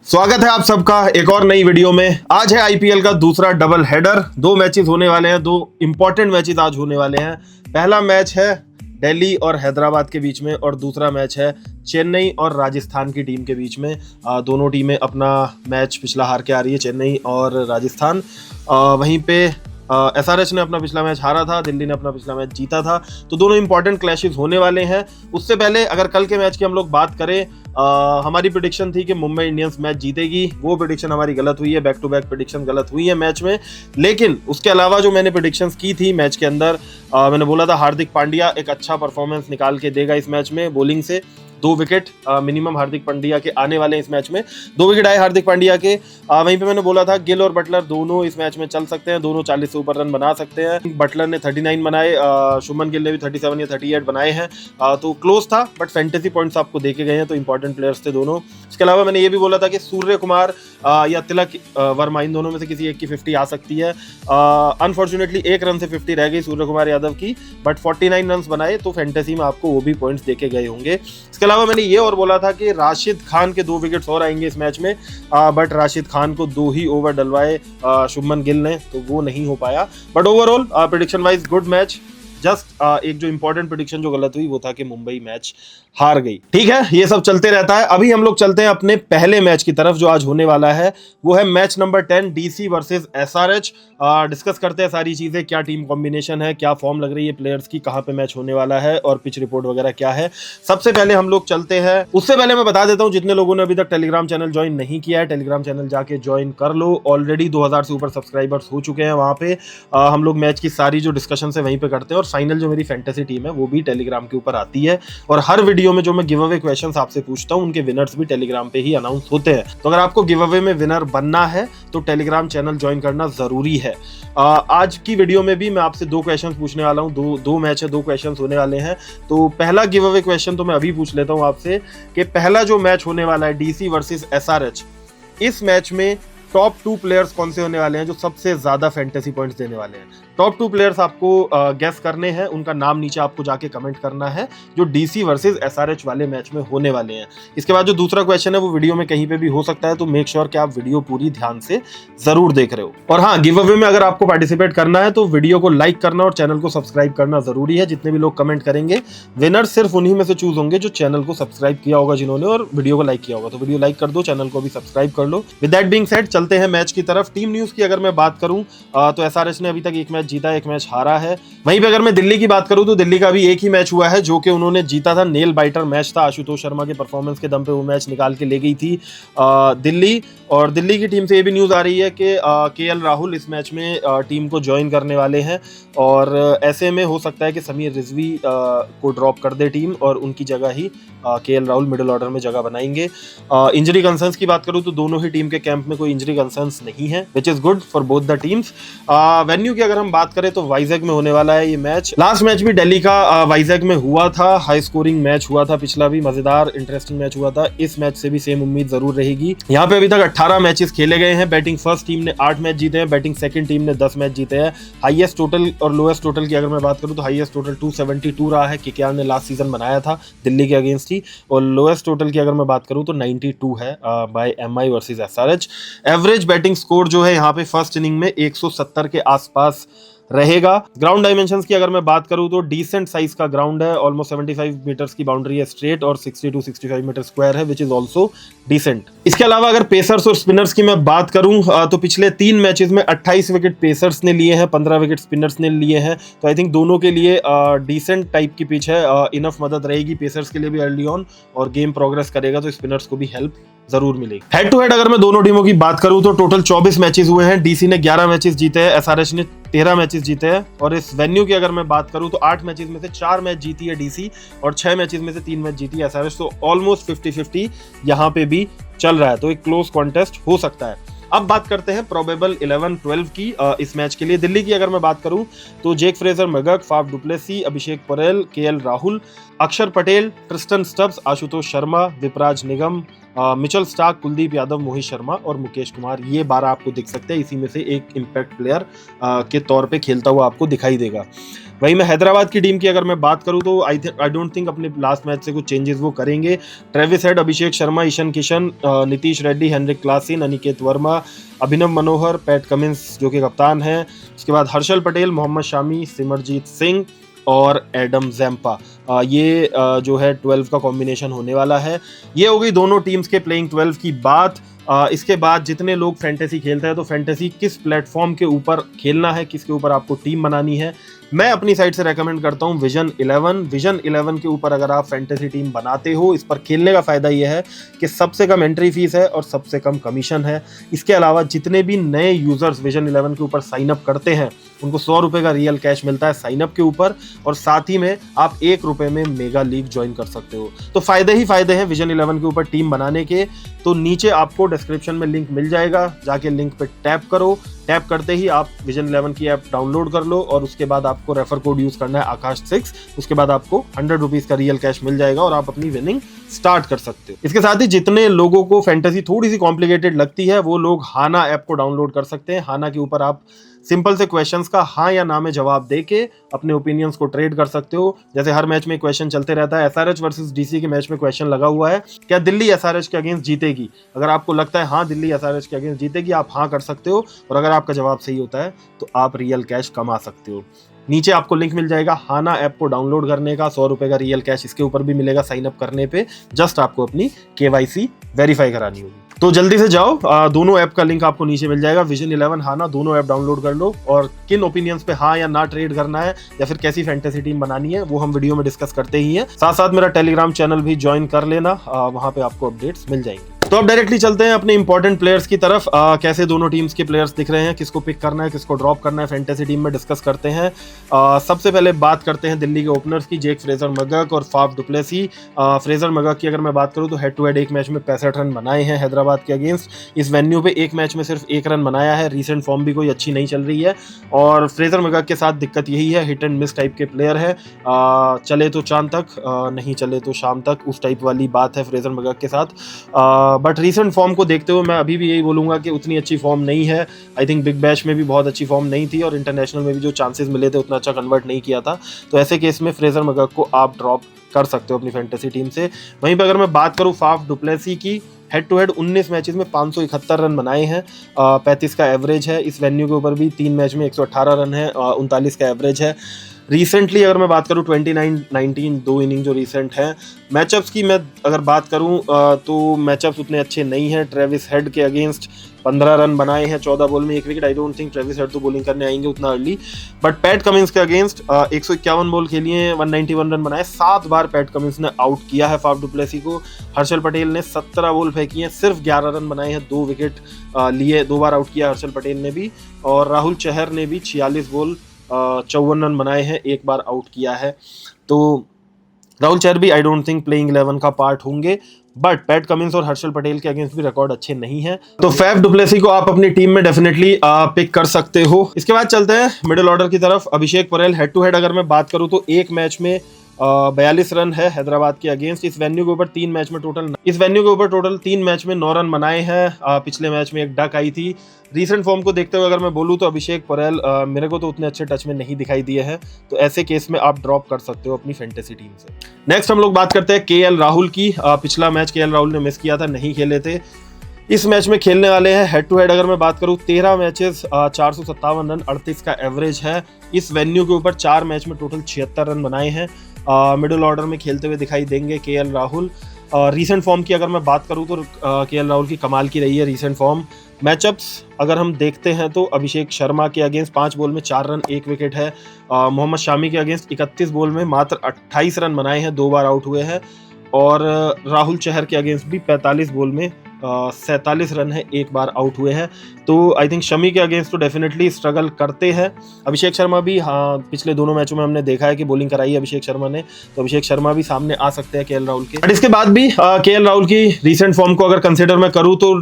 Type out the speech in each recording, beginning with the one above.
स्वागत है आप सबका एक और नई वीडियो में। आज है आईपीएल का दूसरा डबल हेडर। दो मैचेस होने वाले हैं, दो इंपॉर्टेंट मैचेस आज होने वाले हैं। पहला मैच है दिल्ली और हैदराबाद के बीच में और दूसरा मैच है चेन्नई और राजस्थान की टीम के बीच में। दोनों टीमें अपना मैच पिछला हार के आ रही है, चेन्नई और राजस्थान। वहीं पे एसआरएच ने अपना पिछला मैच हारा था, दिल्ली ने अपना पिछला मैच जीता था, तो दोनों इंपॉर्टेंट क्लैशेस होने वाले हैं। उससे पहले अगर कल के मैच की हम लोग बात करें, हमारी प्रेडिक्शन थी कि मुंबई इंडियंस मैच जीतेगी। वो प्रेडिक्शन हमारी गलत हुई है, बैक टू बैक प्रेडिक्शन गलत हुई है मैच में। लेकिन उसके अलावा जो मैंने प्रेडिक्शंस की थी मैच के अंदर, मैंने बोला था हार्दिक पांड्या एक अच्छा परफॉर्मेंस निकाल के देगा इस मैच में। बॉलिंग से 2 विकेट मिनिमम हार्दिक पांड्या के आने वाले हैं इस मैच में। 2 विकेट आए हार्दिक पांड्या के। वहीं पे मैंने बोला था गिल और बटलर दोनों इस मैच में चल सकते हैं, दोनों 40 से ऊपर रन बना सकते हैं। बटलर ने 39 बनाए, शुभमन गिल ने भी 37 या 38 बनाए हैं। तो क्लोज था, बट फैंटेसी पॉइंट्स आपको देखे गए हैं, तो इंपॉर्टेंट प्लेयर्स थे दोनों। इसके अलावा मैंने ये भी बोला था कि सूर्य कुमार या तिलक वर्मा, इन दोनों में से किसी एक की 50 आ सकती है। अनफॉर्चुनेटली 1 रन से 50 रह गई सूर्य कुमार यादव की, बट 49 रन बनाए, तो फैंटेसी में आपको वो भी पॉइंट्स देखे गए होंगे। इसके अलावा मैंने ये और बोला था कि राशिद खान के 2 विकेट्स और आएंगे इस मैच में, बट राशिद खान को 2 ही ओवर डलवाए शुभमन गिल ने, तो वो नहीं हो पाया। But overall prediction wise good match. Just एक जो इंपॉर्टेंट प्रेडिक्शन जो गलत हुई वो था कि मुंबई मैच हार गई। ठीक है, ये सब चलते रहता है। अभी हम लोग चलते हैं अपने पहले मैच की तरफ जो आज होने वाला है। वो है match number 10 DC versus SRH. Discuss करते हैं सारी चीजें, क्या टीम कॉम्बिनेशन है, क्या फॉर्म लग रही है प्लेयर्स की, कहां पे मैच होने वाला है और पिच रिपोर्ट वगैरह क्या है। सबसे पहले हम लोग चलते हैं। उससे पहले मैं बता देता हूं, जितने लोगों ने अभी तक टेलीग्राम चैनल ज्वाइन नहीं किया है, टेलीग्राम चैनल जाके ज्वाइन कर लो। ऑलरेडी 2000 से ऊपर सब्सक्राइबर्स हो चुके हैं वहां पे। हम लोग मैच की सारी जो डिस्कशन है वहीं पे करते हैं, और फाइनल मेरी फैंटेसी टीम है वो भी टेलीग्राम के ऊपर आती है। और हर वीडियो में जो मैं गिव अवे क्वेश्चंस आपसे पूछता हूं उनके विनर्स भी टेलीग्राम पे ही अनाउंस होते हैं। तो अगर आपको गिव अवे में विनर बनना है तो टेलीग्राम चैनल ज्वाइन करना जरूरी है। आज की वीडियो में भी मैं आपसे 2 क्वेश्चंस पूछने वाला हूं। दो मैच है, 2 क्वेश्चंस होने वाले हैं। तो पहला गिव अवे क्वेश्चन तो मैं अभी पूछ लेता हूं आपसे कि पहला जो मैच होने वाला है डीसी वर्सेस एसआरएच, इस मैच में टॉप 2 प्लेयर्स कौन से होने वाले हैं जो सबसे ज्यादा फैंटेसी पॉइंट्स देने वाले हैं। टॉप 2 प्लेयर्स आपको गेस करने हैं, उनका नाम नीचे आपको जाके कमेंट करना है, जो डीसी वर्सेस एसआरएच वाले मैच में होने वाले हैं। इसके बाद जो दूसरा क्वेश्चन है वो वीडियो में कहीं पे भी हो सकता है, तो मेक श्योर कि आप वीडियो पूरी ध्यान से जरूर देख रहे हो। और हाँ, गिव अवे में अगर आपको पार्टिसिपेट करना है तो वीडियो को लाइक करना और चैनल को सब्सक्राइब करना जरूरी है। जितने भी लोग कमेंट करेंगे विनर सिर्फ उन्हीं में से चूज होंगे जो चैनल को सब्सक्राइब किया होगा जिन्होंने, और वीडियो को लाइक किया होगा। तो वीडियो लाइक कर दो, चैनल को भी सब्सक्राइब कर लो। विद दैट बीइंग सेड, चलते हैं मैच की तरफ। टीम न्यूज की अगर मैं बात करूं तो एसआरएच ने अभी तक 1 मैच जीता, 1 मैच हारा है। वहीं पे अगर मैं दिल्ली की बात करूं तो दिल्ली का भी 1 ही मैच हुआ है जो कि उन्होंने जीता था। नेल बाइटर मैच था, आशुतोष शर्मा के परफॉर्मेंस के दम पे वो मैच निकाल के ले गई थी दिल्ली। और दिल्ली की टीम से ये भी न्यूज आ रही है कि केएल राहुल इस मैच में टीम को ज्वाइन करने वाले हैं, और ऐसे में हो सकता है कि समीर रिजवी को ड्रॉप कर दे टीम और उनकी जगह ही केएल राहुल मिडिल ऑर्डर में जगह बनाएंगे। इंजरी कंसर्न्स की बात करूं तो दोनों ही टीम के कैंप में कोई इंजरी कंसर्न्स नहीं है, which is good for both the teams. Venue की अगर हम बात करें तो वाइजैग में होने वाला है ये मैच। लास्ट मैच भी दिल्ली का वाइजैग में हुआ था, हाई स्कोरिंग मैच हुआ था, पिछला भी मजेदार इंटरेस्टिंग मैच हुआ था। इस मैच से भी सेम उम्मीद जरूर रहेगी। यहाँ पे अभी तक 18 मैचेस खेले गए हैं। बैटिंग फर्स्ट टीम ने 8 मैच जीते हैं, बैटिंग सेकंड टीम ने 10 मैच जीते हैं। हाईएस्ट टोटल और लोएस्ट टोटल की अगर मैं बात करूं तो हाईएस्ट टोटल 272 रहा है, केकेआर ने लास्ट सीजन बनाया था दिल्ली के अगेंस्ट ही, और लोएस्ट टोटल की अगर मैं बात करूं तो 92 है by MI versus SRH. Average batting score जो है यहाँ पे फर्स्ट इनिंग में 170 के आसपास रहेगा। ग्राउंड डायमेंशंस की अगर मैं बात करूं तो डिसेंट साइज का ग्राउंड है, ऑलमोस्ट 75 मीटर्स की बाउंड्री है स्ट्रेट और 60-65 मीटर स्क्वायर है, विच इज ऑल्सो डिसेंट। इसके अलावा अगर पेसर्स और स्पिनर्स की मैं बात करूं तो पिछले 3 मैचेस में 28 विकेट पेसर्स ने लिए हैं, 15 विकेट स्पिनर्स ने लिए हैं। तो आई थिंक दोनों के लिए डिसेंट टाइप की पिच है, इनफ मदद रहेगी पेसर्स के लिए भी अर्ली ऑन, और गेम प्रोग्रेस करेगा तो स्पिनर्स को भी हेल्प जरूर मिलेगी। हेड टू हेड अगर मैं दोनों टीमों की बात करूं तो टोटल 24 मैचेस हुए हैं। डीसी ने 11 मैचेस जीते हैं, एसआरएच ने 13 मैचेस जीते हैं। और इस वेन्यू की अगर मैं बात करूं तो 8 मैचेस में से 4 मैच जीती है डीसी और 6 मैचेस में से 3 मैच जीती है एसआरएच। तो ऑलमोस्ट 50-50 यहाँ पे भी चल रहा है, तो एक क्लोज कॉन्टेस्ट हो सकता है। अब बात करते हैं प्रोबेबल 11-12 की इस मैच के लिए। दिल्ली की अगर मैं बात करूं तो जेक फ्रेजर मैगक, फाफ डुप्लेसी, अभिषेक परेल, केएल राहुल, अक्षर पटेल, ट्रिस्टन स्टब्स, आशुतोष शर्मा, विपराज निगम, मिचेल स्टार्क, कुलदीप यादव, मोहित शर्मा और मुकेश कुमार, ये 12 आपको दिख सकते हैं। इसी में से एक इम्पैक्ट प्लेयर के तौर पे खेलता हुआ आपको दिखाई देगा। वहीं मैं हैदराबाद की टीम की अगर मैं बात करूं तो आई डोंट थिंक अपने लास्ट मैच से कुछ चेंजेस वो करेंगे। Travis head, Abhishek Sharma, Ishan Kishan, Nitish Reddy, Heinrich Klaasen, Aniket Verma, अभिनव मनोहर, पैट कमिंस जो कि कप्तान है, उसके बाद हर्षल पटेल, मोहम्मद शामी, सिमरजीत सिंह और एडम जैम्पा। ये जो है 12 का कॉम्बिनेशन होने वाला है। ये हो गई दोनों टीम्स के प्लेइंग 12 की बात। इसके बाद जितने लोग फैंटेसी खेलते हैं तो फैंटेसी किस प्लेटफॉर्म के ऊपर खेलना है, किसके ऊपर आपको टीम बनानी है, मैं अपनी साइड से रेकमेंड करता हूं विजन 11। विजन 11 के ऊपर अगर आप फैंटेसी टीम बनाते हो, इस पर खेलने का फायदा यह है कि सबसे कम एंट्री फीस है और सबसे कम कमीशन है। इसके अलावा जितने भी नए यूजर्स विजन 11 के ऊपर साइन अप करते हैं उनको 100 रुपए का रियल कैश मिलता है साइन अप के ऊपर, और साथ ही में आप 1 रुपए में मेगा लीग ज्वाइन कर सकते हो। तो फायदे ही फायदे हैं विजन 11 के ऊपर टीम बनाने के। तो नीचे आपको डिस्क्रिप्शन में लिंक मिल जाएगा, जाके लिंक पे टैप करो। टैप करते ही आप विजन 11 की ऐप डाउनलोड कर लो और उसके बाद आपको रेफर कोड यूज करना है आकाश 6। उसके बाद आपको 100 रुपीज का रियल कैश मिल जाएगा और आप अपनी विनिंग स्टार्ट कर सकते हो। इसके साथ ही जितने लोगों को फैंटेसी थोड़ी सी कॉम्प्लिकेटेड लगती है वो लोग हाना ऐप को डाउनलोड कर सकते हैं। हाना के ऊपर आप सिंपल से क्वेश्चंस का हाँ या ना में जवाब देके अपने ओपिनियंस को ट्रेड कर सकते हो। जैसे हर मैच में क्वेश्चन चलते रहता है, एसआरएच वर्सेस डीसी के मैच में क्वेश्चन लगा हुआ है, क्या दिल्ली एसआरएच के अगेंस्ट जीतेगी? अगर आपको लगता है हाँ दिल्ली एसआरएच के अगेंस्ट जीतेगी, आप हाँ कर सकते हो, और अगर आपका जवाब सही होता है तो आप रियल कैश कमा सकते हो। नीचे आपको लिंक मिल जाएगा हाना ऐप को डाउनलोड करने का, 100 रुपए का रियल कैश इसके ऊपर भी मिलेगा साइन अप करने पे। जस्ट आपको अपनी केवाईसी वेरीफाई करानी होगी। तो जल्दी से जाओ, दोनों ऐप का लिंक आपको नीचे मिल जाएगा। विजन 11 हाना, दोनों ऐप डाउनलोड कर लो, और किन ओपिनियंस पे हाँ या ना ट्रेड करना है या फिर कैसी फैंटेसी टीम बनानी है वो हम वीडियो में डिस्कस करते ही हैं। साथ साथ मेरा टेलीग्राम चैनल भी ज्वाइन कर लेना, वहां पे आपको अपडेट्स मिल जाएंगे। तो अब डायरेक्टली चलते हैं अपने इंपॉर्टेंट प्लेयर्स की तरफ। कैसे दोनों टीम्स के प्लेयर्स दिख रहे हैं, किसको पिक करना है, किसको ड्रॉप करना है फैंटेसी टीम में, डिस्कस करते हैं। सबसे पहले बात करते हैं दिल्ली के ओपनर्स की, जेक फ्रेजर मगक और फाफ डुप्लेसी। फ्रेजर मगक की अगर मैं बात करूं तो हेड टू हेड एक मैच में 65 रन बनाए हैं हैदराबाद के अगेंस्ट। इस वेन्यू पे एक मैच में सिर्फ 1 रन बनाया है। रीसेंट फॉर्म भी कोई अच्छी नहीं चल रही है, और फ्रेजर मगक के साथ दिक्कत यही है, हिट एंड मिस टाइप के प्लेयर है। चले तो चांद तक, नहीं चले तो शाम तक, उस टाइप वाली बात है फ्रेजर मगक के साथ। बट रीसेंट फॉर्म को देखते हुए मैं अभी भी यही बोलूंगा कि उतनी अच्छी फॉर्म नहीं है। आई थिंक बिग बैश में भी बहुत अच्छी फॉर्म नहीं थी, और इंटरनेशनल में भी जो चांसेस मिले थे उतना अच्छा कन्वर्ट नहीं किया था। तो ऐसे केस में फ्रेजर मगक को आप ड्रॉप कर सकते हो अपनी फैंटेसी टीम से। वहीं पर अगर मैं बात करूं फाफ डुप्लेसी की, हेड टू हेड 19 मैचेस में 571 रन बनाए हैं, 35 का एवरेज है। इस वेन्यू के ऊपर भी 3 मैच में 118 रन है, 39 का एवरेज है। रिसेंटली अगर मैं बात करूं 29-19 2 इनिंग जो रिसेंट है। मैचअप्स की मैं अगर बात करूं तो मैचअप्स उतने अच्छे नहीं हैं। ट्रेविस हेड के अगेंस्ट 15 रन बनाए हैं 14 बॉल में 1 wicket. I don't think Travis head तो बॉलिंग करने आएंगे उतना अर्ली। बट पैट कमिंस के अगेंस्ट 151 बॉल खेली हैं, 191 रन बनाए। 7 बार पैट कमिंस ने आउट किया है फाफ डुप्लेसी को। हर्षल पटेल ने 17 बॉल फेंकी हैं, सिर्फ 11 रन बनाए हैं, 2 विकेट लिए, 2 बार आउट किया हर्षल पटेल ने भी। और राहुल चहर ने भी 46 बॉल 54 रन बनाए हैं, 1 बार आउट किया है। तो राहुल चहर भी आई डोंट थिंक प्लेइंग 11 का पार्ट होंगे। बट पैट कमिंस और हर्षल पटेल के अगेंस्ट भी रिकॉर्ड अच्छे नहीं है, तो फैफ डुप्लेसी को आप अपनी टीम में डेफिनेटली पिक कर सकते हो। इसके बाद चलते हैं मिडिल ऑर्डर की तरफ। अभिषेक पटेल, हेड टू हेड अगर मैं बात करूं तो एक मैच में 42 रन है हैदराबाद के अगेंस्ट। इस वेन्यू के ऊपर 3 मैच में टोटल 3 मैच में 9 रन बनाए हैं। पिछले मैच में एक डक आई थी। रीसेंट फॉर्म को देखते हुए अगर मैं बोलूँ तो अभिषेक पटेल मेरे को तो उतने अच्छे टच में नहीं दिखाई दिए हैं, तो ऐसे केस में आप ड्रॉप कर सकते हो अपनी फैंटेसी टीम से। नेक्स्ट हम लोग बात करते हैं केएल राहुल की। पिछला मैच केएल राहुल ने मिस किया था, नहीं खेले थे। इस मैच में खेलने वाले हैं। हेड टू हेड अगर मैं बात करूं 13 मैचेस 457 रन, 38 का एवरेज है। इस वेन्यू के ऊपर 4 मैच में टोटल 76 रन बनाए हैं। मिडिल ऑर्डर में खेलते हुए दिखाई देंगे केएल राहुल। रीसेंट फॉर्म की अगर मैं बात करूं तो केएल राहुल की कमाल की रही है रीसेंट फॉर्म। मैचअप्स अगर हम देखते हैं तो अभिषेक शर्मा के अगेंस्ट 5 बॉल में 4 रन 1 विकेट है। मोहम्मद शामी के अगेंस्ट 31 बॉल में मात्र 28 रन बनाए हैं, 2 बार आउट हुए हैं। और राहुल चहर के अगेंस्ट भी 45 बॉल में 47 रन है, 1 बार आउट हुए हैं। तो आई थिंक शमी के अगेंस्ट तो डेफिनेटली स्ट्रगल करते हैं। अभिषेक शर्मा भी, हाँ पिछले दोनों मैचों में हमने देखा है कि बॉलिंग कराई है अभिषेक शर्मा ने, तो अभिषेक शर्मा भी सामने आ सकते हैं केएल राहुल के। बट इसके बाद भी केएल राहुल की रीसेंट फॉर्म को अगर कंसिडर मैं करूँ तो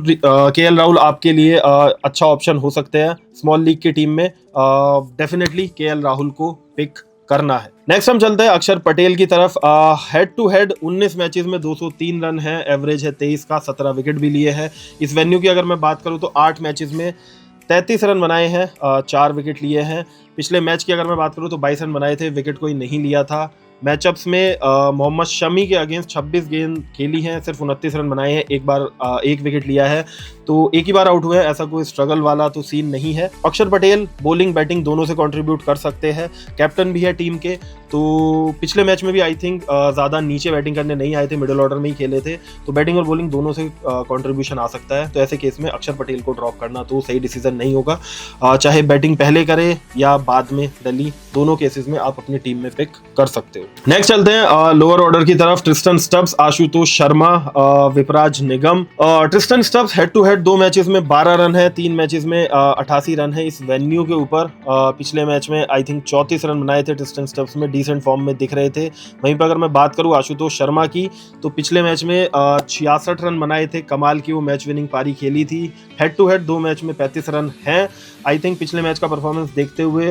केएल राहुल आपके लिए अच्छा ऑप्शन हो सकते हैं स्मॉल लीग की टीम में। डेफिनेटली केएल राहुल को पिक करना है। नेक्स्ट हम चलते हैं अक्षर पटेल की तरफ। हेड टू हेड 19 मैचेस में 203 रन है, एवरेज है 23 का, 17 विकेट भी लिए हैं। इस वेन्यू की अगर मैं बात करूं तो 8 मैचेस में 33 रन बनाए हैं, 4 विकेट लिए हैं। पिछले मैच की अगर मैं बात करूं तो 22 रन बनाए थे, विकेट कोई नहीं लिया था। मैचअप्स में मोहम्मद शमी के अगेंस्ट 26 गेंद खेली हैं, सिर्फ 29 रन बनाए हैं, एक विकेट लिया है, तो एक ही बार आउट हुए हैं। ऐसा कोई स्ट्रगल वाला तो सीन नहीं है। अक्षर पटेल बॉलिंग बैटिंग दोनों से कंट्रीब्यूट कर सकते हैं, कैप्टन भी है टीम के, तो पिछले मैच में भी आई थिंक ज़्यादा नीचे बैटिंग करने नहीं आए थे, मिडिल ऑर्डर में ही खेले थे, तो बैटिंग और बॉलिंग दोनों से कंट्रीब्यूशन आ सकता है। तो ऐसे केस में अक्षर पटेल को ड्रॉप करना तो सही डिसीजन नहीं होगा, चाहे बैटिंग पहले करे या बाद में दिल्ली, दोनों केसेस में आप अपनी टीम में पिक कर सकते हो। नेक्स्ट चलते हैं लोअर ऑर्डर की तरफ। Tristan Stubbs, Ashutosh Sharma, Vipraj Nigam. Tristan Stubbs head to head 2 matches में 12 रन है, 3 मैचेस में 88 रन है इस वेन्यू के ऊपर। पिछले मैच में आई थिंक 34 रन बनाए थे ट्रिस्टन स्टब्स में, डिसेंट फॉर्म में दिख रहे थे। वहीं पर अगर मैं बात करूं आशुतोष शर्मा की, तो पिछले मैच में 66 रन बनाए थे, कमाल की वो मैच विनिंग पारी खेली थी। हेड टू हेड 2 मैच में 35 रन हैं। आई थिंक पिछले मैच का परफॉर्मेंस देखते हुए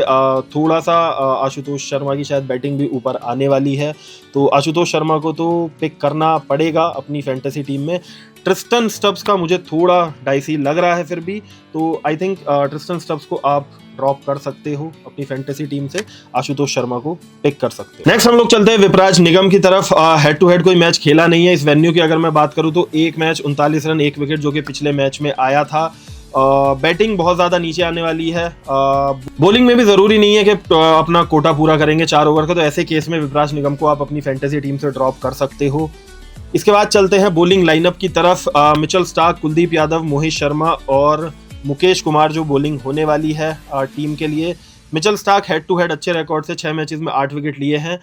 थोड़ा सा आशुतोष शर्मा की शायद बैटिंग भी ऊपर आने वाली है, तो आशुतोष शर्मा को तो पिक करना पड़ेगा अपनी फैंटेसी टीम में। ट्रिस्टन स्टब्स का मुझे थोड़ा डाइसी लग रहा है फिर भी, तो आई थिंक ट्रिस्टन स्टब्स को आप ड्रॉप कर सकते हो अपनी फैंटेसी टीम से, आशुतोष शर्मा को पिक कर सकते हो। नेक्स्ट हम लोग चलते हैं विपराज निगम की तरफ। हेड टू हेड कोई मैच खेला नहीं है इस वेन्यू की अगर मैं बात करूं तो, एक मैच 39 रन 1 विकेट जो कि पिछले मैच में आया था। बैटिंग बहुत ज़्यादा नीचे आने वाली है, बॉलिंग में भी ज़रूरी नहीं है कि अपना कोटा पूरा करेंगे 4 ओवर का, तो ऐसे केस में विपराज निगम को आप अपनी फैंटेसी टीम से ड्रॉप कर सकते हो। इसके बाद चलते हैं बॉलिंग लाइनअप की तरफ। मिचेल स्टार्क, कुलदीप यादव, मोहित शर्मा और मुकेश कुमार जो बॉलिंग होने वाली है टीम के लिए। Mitchell Starc head to head अच्छे रिकॉर्ड से 6 मैचेस में 8 विकेट लिए हैं,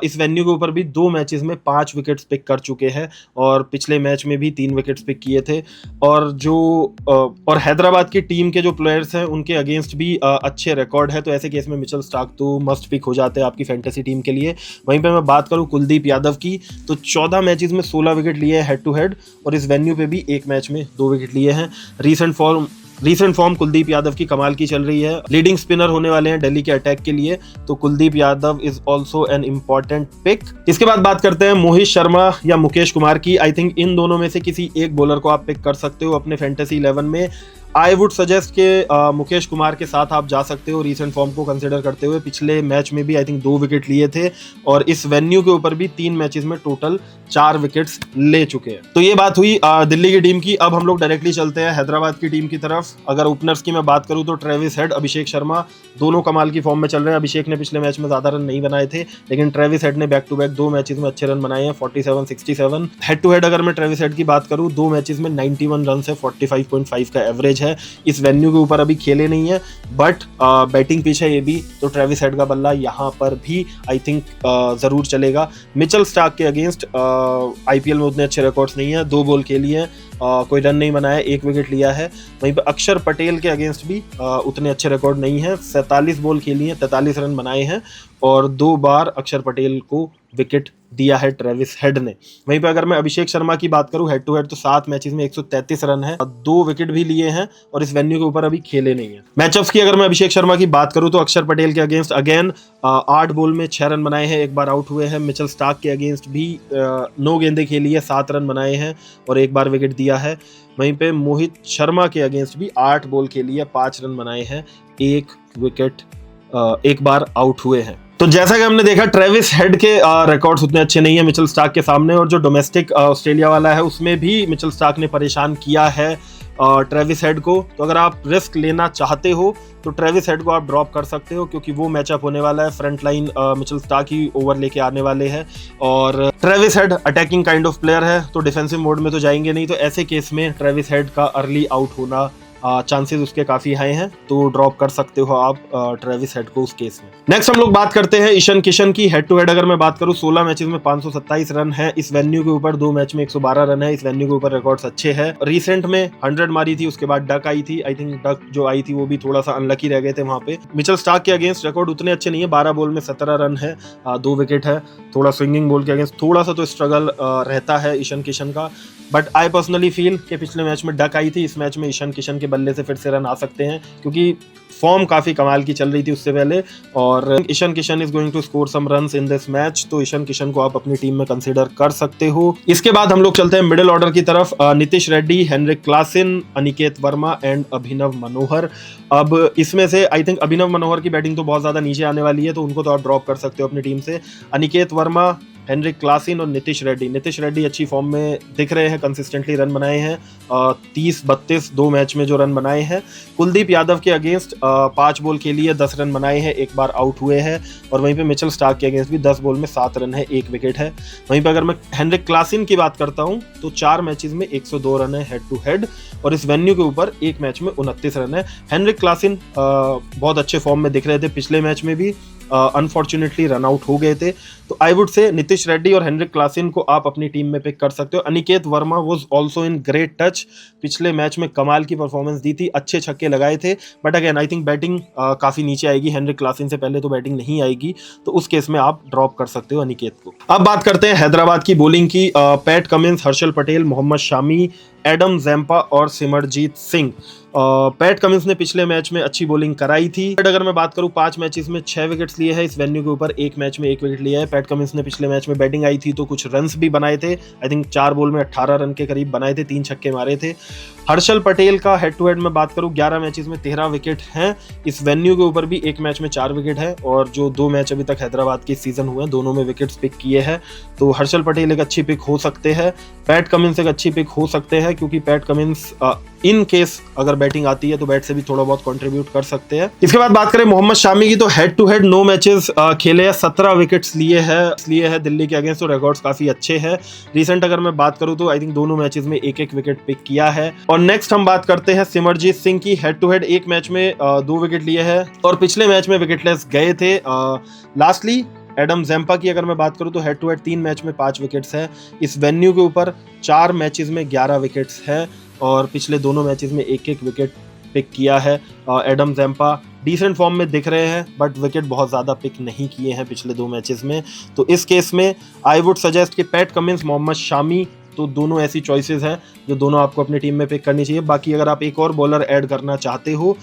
इस वेन्यू के ऊपर भी 2 मैचेस में 5 विकेट्स पिक कर चुके हैं और पिछले मैच में भी 3 विकेट्स पिक किए थे। और हैदराबाद की टीम के जो प्लेयर्स हैं उनके अगेंस्ट भी अच्छे रिकॉर्ड है, तो ऐसे केस में मिचेल स्टार्क तो मस्ट पिक हो जाते हैं आपकी फैंटेसी टीम के लिए। वहीं पर मैं बात करूं कुलदीप यादव की, तो 14 मैचेस में 16 विकेट लिए हैं हेड टू हेड, और इस वेन्यू पे भी एक मैच में 2 विकेट लिए हैं। रीसेंट फॉर्म कुलदीप यादव की कमाल की चल रही है, लीडिंग स्पिनर होने वाले हैं दिल्ली के अटैक के लिए, तो Kuldeep Yadav is also an important pick. इसके बाद बात करते हैं मोहित शर्मा या मुकेश कुमार की। आई थिंक इन दोनों में से किसी एक बॉलर को आप पिक कर सकते हो अपने फैंटेसी 11 में। आई वुड सजेस्ट के मुकेश कुमार के साथ आप जा सकते हो रीसेंट फॉर्म को कंसिडर करते हुए। पिछले मैच में भी आई थिंक 2 विकेट लिए थे और इस वेन्यू के ऊपर भी 3 मैचेस में टोटल 4 विकेट्स ले चुके हैं। तो ये बात हुई दिल्ली की टीम की। अब हम लोग डायरेक्टली चलते हैं हैदराबाद की टीम की तरफ। अगर ओपनर्स की मैं बात करूं तो ट्रेविस हेड, अभिषेक शर्मा दोनों कमाल की फॉर्म में चल रहे हैं। अभिषेक ने पिछले मैच में ज़्यादा रन नहीं बनाए थे, लेकिन ट्रेविस हेड ने बैक टू बैक 2 मैचेस में अच्छे रन बनाए हैं, 47-67। हेड टू हेड अगर मैं ट्रेविस हेड की बात करूं, 2 मैचेस में 91 रन है, 45.5 का एवरेज है। इस वेन्यू के ऊपर अभी खेले नहीं है, बट बैटिंग पिच है ये भी, तो ट्रेविस हेड का बल्ला यहाँ पर भी आई थिंक ज़रूर चलेगा। मिचेल स्टार्क के अगेंस्ट आईपीएल में उतने अच्छे रिकॉर्ड्स नहीं है, 2 बॉल खेली हैं, कोई रन नहीं बनाया, 1 विकेट लिया है। वहीं पर अक्षर पटेल के अगेंस्ट भी उतने अच्छे रिकॉर्ड नहीं है, 47 बॉल खेली हैं, 43 रन बनाए हैं और 2 बार अक्षर पटेल को विकेट दिया है ट्रेविस हेड ने। वहीं पर अगर मैं अभिषेक शर्मा की बात करूं हेड टू हेड, तो 7 मैचेस में 133 रन है, 2 विकेट भी लिए हैं और इस वेन्यू के ऊपर अभी खेले नहीं है। मैचअप्स की अगर मैं अभिषेक शर्मा की बात करूं तो अक्षर पटेल के अगेंस्ट अगेन 8 बॉल में 6 रन बनाए हैं, 1 बार आउट हुए हैं। मिचेल स्टार्क के अगेंस्ट भी 9 गेंदें खेली है, 7 रन बनाए हैं और 1 बार विकेट दिया है। वहीं पे मोहित शर्मा के अगेंस्ट भी 8 बॉल खेली है, 5 रन बनाए हैं, 1 विकेट, 1 बार आउट हुए हैं। तो जैसा कि हमने देखा ट्रेविस हेड के रिकॉर्ड्स उतने अच्छे नहीं है मिचेल स्टार्क के सामने, और जो डोमेस्टिक ऑस्ट्रेलिया वाला है उसमें भी मिचेल स्टार्क ने परेशान किया है ट्रेविस हेड को। तो अगर आप रिस्क लेना चाहते हो तो ट्रेविस हेड को आप ड्रॉप कर सकते हो, क्योंकि वो मैचअप होने वाला है, फ्रंट लाइन मिचेल स्टार्क ही ओवर लेके आने वाले हैं और Travis head attacking kind of player है, तो डिफेंसिव मोड में तो जाएंगे नहीं। तो ऐसे केस में ट्रेविस हेड का अर्ली आउट होना चांसेस उसके काफी हाई हैं, तो ड्रॉप कर सकते हो आप ट्रेविस हेड को उस केस में। नेक्स्ट हम लोग बात करते हैं ईशान किशन की। हेड टू हेड अगर मैं बात करूं 16 मैचेस में 527 रन है इस वेन्यू के ऊपर, 2 मैच में 112 रन है, इस वेन्यू के ऊपर रिकॉर्ड्स अच्छे हैं। रिसेंट में 100 मारी थी, उसके बाद डक आई थी, आई थिंक डक जो आई थी वो भी थोड़ा सा अनलकी रह गए थे वहां पे। मिचेल स्टार्क के अगेंस्ट रिकॉर्ड उतने अच्छे नहीं है, 12 बॉल में 17 रन है, 2 विकेट है। थोड़ा स्विंगिंग बॉल के अगेंस्ट थोड़ा सा तो स्ट्रगल रहता है ईशान किशन का, बट आई पर्सनली फील कि पिछले मैच में डक आई थी, इस मैच में ईशान किशन के बल्ले से फिर से रन आ सकते हैं, क्योंकि फॉर्म काफ़ी कमाल की चल रही थी उससे पहले। और Ishan Kishan is going to score some runs in this match, तो ईशान किशन को आप अपनी टीम में कंसीडर कर सकते हो। इसके बाद हम लोग चलते हैं मिडिल ऑर्डर की तरफ। Nitish Reddy, Heinrich Klaasen, Aniket Varma and Abhinav Manohar. अब इसमें से आई थिंक अभिनव मनोहर की बैटिंग तो बहुत ज़्यादा नीचे आने वाली है, तो उनको तो आप ड्रॉप कर सकते हो अपनी टीम से। अनिकेत वर्मा, हेनरिक क्लासन और नीतीश रेड्डी अच्छी फॉर्म में दिख रहे हैं, कंसिस्टेंटली रन बनाए हैं, 30-32 2 मैच में जो रन बनाए हैं। कुलदीप यादव के अगेंस्ट 5 बॉल के लिए 10 रन बनाए हैं, एक बार आउट हुए हैं। और वहीं पे मिचेल स्टार्क के अगेंस्ट भी 10 बॉल में 7 रन है, 1 विकेट है। वहीं पे अगर मैं हेनरिक क्लासन की बात करता हूं तो 4 मैचेस में 102 रन है हेड टू हेड, और इस वेन्यू के ऊपर एक मैच में 29 रन है। हेनरिक क्लासन बहुत अच्छे फॉर्म में दिख रहे थे, पिछले मैच में भी अनफॉर्चुनेटली रन आउट हो गए थे। तो I would say Nitish Reddy और हेनरिक क्लासन को आप अपनी टीम में पिक कर सकते हो। Aniket Verma was also in great touch, पिछले मैच में कमाल की परफॉर्मेंस दी थी, अच्छे छक्के लगाए थे, but again I think batting काफ़ी नीचे आएगी, हेनरिक क्लासन से पहले तो बैटिंग नहीं आएगी, तो उस केस में आप ड्रॉप कर सकते हो अनिकेत को। अब बात करते हैं हैदराबाद की बॉलिंग की। Pat Cummins, Harshal Patel, Mohammed Shami, Adam Zampa और सिमरजीत सिंह। पैट कमिंस ने पिछले मैच में अच्छी बॉलिंग कराई थी, बट अगर मैं बात करूं 5 मैचेस में 6 विकेट्स लिए हैं इस वेन्यू के ऊपर, एक मैच में 1 विकेट लिया है। पैट कमिंस ने पिछले मैच में बैटिंग आई थी तो कुछ रन्स भी बनाए थे, आई थिंक 4 बॉल में 18 रन के करीब बनाए थे, 3 छक्के मारे थे। हर्षल पटेल का हेड टू हेड में बात करूं 11 मैचेस में 13 विकेट हैं, इस वेन्यू के ऊपर भी एक मैच में 4 विकेट है, और जो 2 मैच अभी तक हैदराबाद के सीजन हुए हैं दोनों में विकेट्स पिक किए हैं, तो हर्षल पटेल एक अच्छी पिक हो सकते हैं। पैट कमिंस एक अच्छी पिक हो सकते हैं, क्योंकि पैट कमिंस इन केस अगर बैटिंग आती है तो बैट से भी थोड़ा बहुत कंट्रीब्यूट कर सकते हैं। इसके बाद बात करें मोहम्मद शामी की, तो हेड टू हेड 9 मैचेस खेले हैं, 17 विकेट्स लिए हैं दिल्ली के अगेंस्ट, तो रिकॉर्ड्स काफी अच्छे हैं। रिसेंट अगर मैं बात करूं तो आई थिंक दोनों मैचेस में 1-1 विकेट पिक किया है। और नेक्स्ट हम बात करते हैं सिमरजीत सिंह की। हेड टू हेड एक मैच में 2 विकेट लिए हैं, और पिछले मैच में विकेटलेस गए थे। लास्टली एडम जैम्पा की अगर मैं बात करूं तो हेड टू हेड 3 मैच में 5 विकेट्स है, इस वेन्यू के ऊपर 4 मैचेस में 11 विकेट्स है, और पिछले दोनों मैचेस में 1-1 विकेट पिक किया है। एडम जैम्पा डिसेंट फॉर्म में दिख रहे हैं, बट विकेट बहुत ज़्यादा पिक नहीं किए हैं पिछले 2 मैचेस में, तो इस केस में आई वुड सजेस्ट कि पैट कमिंस, मोहम्मद शामी, तो दोनों ऐसी चॉइसेस हैं जो दोनों आपको अपनी टीम में पिक करनी चाहिए। बाकी अगर आप एक और बॉलर ऐड करना चाहते हो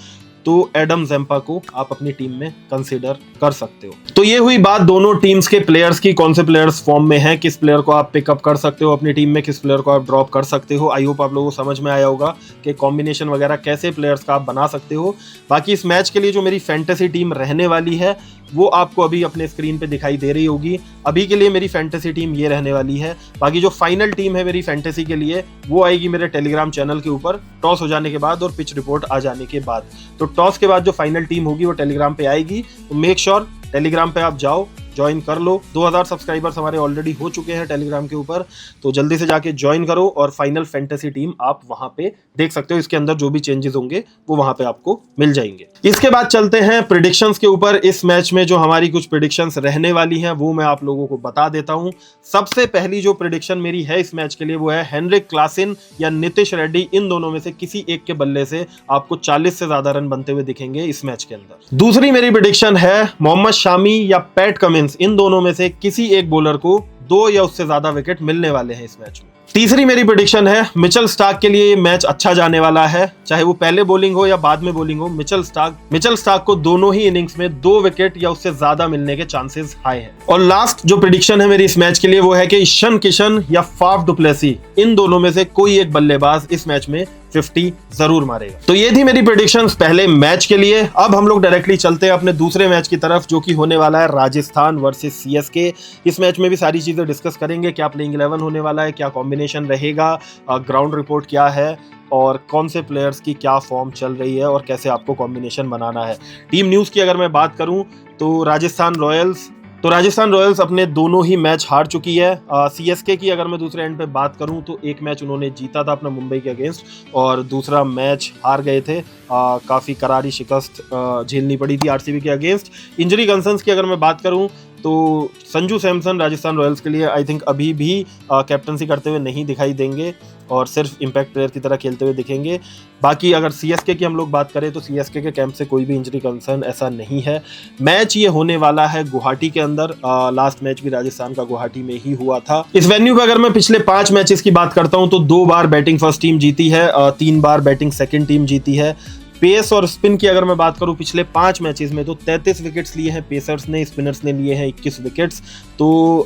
तो एडम जैम्पा को आप अपनी टीम में कंसीडर कर सकते हो। तो ये हुई बात दोनों टीम्स के प्लेयर्स की, कौन से प्लेयर्स फॉर्म में हैं, किस प्लेयर को आप पिकअप कर सकते हो अपनी टीम में, किस प्लेयर को आप ड्रॉप कर सकते हो। आई होप आप लोगों को समझ में आया होगा कि कॉम्बिनेशन वगैरह कैसे प्लेयर्स का आप बना सकते हो। बाकी इस मैच के लिए जो मेरी फैंटेसी टीम रहने वाली है वो आपको अभी अपने स्क्रीन पे दिखाई दे रही होगी। अभी के लिए मेरी फैंटेसी टीम ये रहने वाली है। बाकी जो फाइनल टीम है मेरी फैंटेसी के लिए वो आएगी मेरे टेलीग्राम चैनल के ऊपर टॉस हो जाने के बाद और पिच रिपोर्ट आ जाने के बाद। तो टॉस के बाद जो फाइनल टीम होगी वो टेलीग्राम पे आएगी, तो मेक श्योर टेलीग्राम पे आप जाओ, ज्वाइन कर लो। 2000 सब्सक्राइबर्स हमारे ऑलरेडी हो चुके हैं टेलीग्राम के ऊपर, तो जल्दी से जाके ज्वाइन करो और फाइनल फैंटेसी टीम आप वहां पे देख सकते हो। इसके अंदर जो भी चेंजेस होंगे वो वहां पे आपको मिल जाएंगे। इसके बाद चलते हैं प्रेडिक्शंस के ऊपर। इस मैच में जो हमारी कुछ प्रेडिक्शंस रहने वाली हैं वो मैं आप लोगों को बता देता हूं। सबसे पहली जो प्रेडिक्शन मेरी है इस मैच के लिए वो है हेनरिक क्लासन या नीतीश रेड्डी, इन दोनों में से किसी एक के बल्ले से आपको 40 से ज्यादा रन बनते हुए दिखेंगे इस मैच के अंदर। दूसरी मेरी प्रेडिक्शन है मोहम्मद शामी या पैट कमिंस, इन दोनों में से किसी एक बॉलर को 2 या उससे ज्यादा विकेट मिलने वाले हैं इस मैच में। तीसरी मेरी प्रेडिक्शन है मिचेल स्टार्क के लिए ये मैच अच्छा जाने वाला है, चाहे वो पहले बॉलिंग हो या बाद में बॉलिंग हो। मिचेल स्टार्क को दोनों ही इनिंग्स में 2 विकेट या उससे ज्यादा मिलने के चांसेस हाई हैं। और लास्ट जो प्रेडिक्शन है मेरी इस मैच के लिए वो है कि ईशान किशन या फाफ डु प्लेसी, इन दोनों में से कोई एक बल्लेबाज इस मैच में 50 जरूर मारेगा। तो ये थी मेरी प्रेडिक्शंस पहले मैच के लिए। अब हम लोग डायरेक्टली चलते हैं अपने दूसरे मैच की तरफ जो कि होने वाला है राजस्थान वर्सेस सीएसके। इस मैच में भी सारी चीजें डिस्कस करेंगे, क्या प्लेइंग 11 होने वाला है, क्या कॉम्बिनेशन रहेगा, ग्राउंड रिपोर्ट क्या है और कौन से प्लेयर्स की क्या फॉर्म चल रही है और कैसे आपको कॉम्बिनेशन बनाना है। टीम न्यूज़ की अगर मैं बात करूं तो राजस्थान रॉयल्स अपने दोनों ही मैच हार चुकी है। सीएसके की अगर मैं दूसरे एंड पे बात करूं तो एक मैच उन्होंने जीता था अपना मुंबई के अगेंस्ट और दूसरा मैच हार गए थे। काफ़ी करारी शिकस्त झेलनी पड़ी थी आरसीबी के अगेंस्ट। इंजरी कंसर्न्स की अगर मैं बात करूं तो संजू सैमसन राजस्थान रॉयल्स के लिए आई थिंक अभी भी कैप्टनसी करते हुए नहीं दिखाई देंगे और सिर्फ इम्पैक्ट प्लेयर की तरह खेलते हुए दिखेंगे। बाकी अगर सीएसके की हम लोग बात करें तो सीएसके के कैंप से कोई भी इंजरी कंसर्न ऐसा नहीं है। मैच ये होने वाला है गुवाहाटी के अंदर। लास्ट मैच भी राजस्थान का गुवाहाटी में ही हुआ था। इस वेन्यू पे अगर मैं पिछले 5 मैचेस की बात करता हूं तो 2 बार बैटिंग फर्स्ट टीम जीती है, 3 बार बैटिंग सेकंड टीम जीती है। पेस और स्पिन की अगर मैं बात करूं पिछले 5 मैचेस में तो 33 विकेट्स लिए हैं पेसर्स ने, स्पिनर्स ने लिए हैं 21 विकेट्स। तो